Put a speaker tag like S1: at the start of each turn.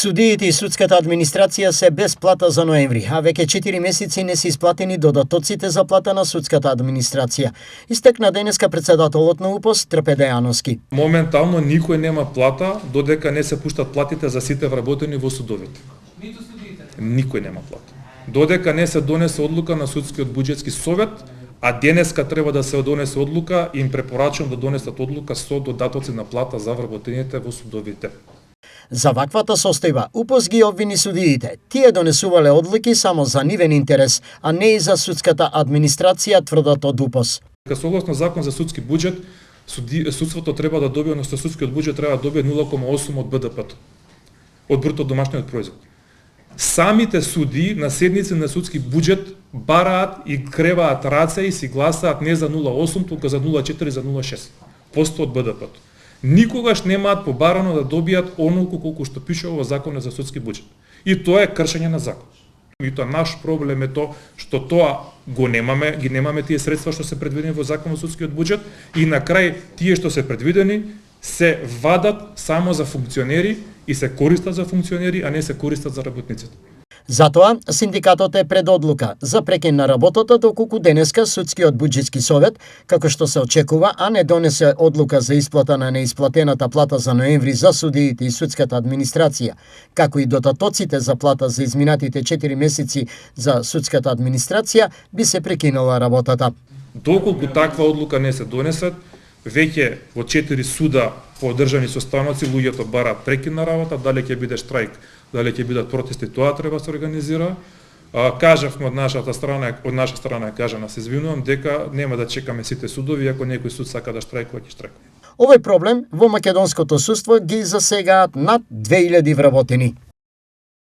S1: Судиите и судската администрација се без плата за ноември, а веќе 4 месеци не се исплатени додатоците за плата на судската администрација. Истекна денеска председателот на УПОС Трпе Дејановски.
S2: Моментално никој нема плата додека не се пуштат платите за сите вработени во судовите.
S3: Ниту судиите.
S2: Никој нема плата. Додека не се донесе одлука на судскиот буџетски совет, а денеска треба да се донесе одлука, им препорачувам да донесат одлука со додатоци на плата за вработените во судовите.
S1: За ваквата состојба, УПОС ги обвини судиите. Тие донесувале одлуки само за нивен интерес, а не и за судската администрација, тврдат од УПОС.
S2: Согласно закон за судски буџет, судството треба да добие, односно судскиот буџет треба да добие 0,8 од БДП-то, од бруто домашниот производ. Самите судии, наследници на судски буџет, бараат и креваат раце и си гласаат не за 0,8, тука за 0,4, за 0,6% од БДП-то. Никогаш немаат побарано да добијат онолку колку што пише во законот за судски буџет. И тоа е кршење на закон. И тоа наш проблем е тоа што тоа го немаме, ги немаме тие средства што се предвидени во законот за судскиот буџет и на крај тие што се предвидени се вадат само за функционери и се користат за функционери, а не се користат за работниците.
S1: Затоа, синдикатот е пред одлука за прекин на работата доколку денеска судскиот буџетски совет, како што се очекува, а не донесе одлука за исплата на неисплатената плата за ноември за судиите и судската администрација, како и додатоците за плата за изминатите 4 месеци за судската администрација, би се прекинала работата.
S2: Доколку таква одлука не се донесат, веќе во 4 суда по одржани состаноци луѓето бараат прекин на работа, дали ќе биде штрајк, дали ќе бидат протести, тоа треба да се организира. Кажавме од наша страна кажана, се извинувам, дека нема да чекаме сите судови, ако некој суд сака да штрајкува, ќе штрајкува.
S1: Овој проблем во македонското судство ги засегаат над 2000 вработени.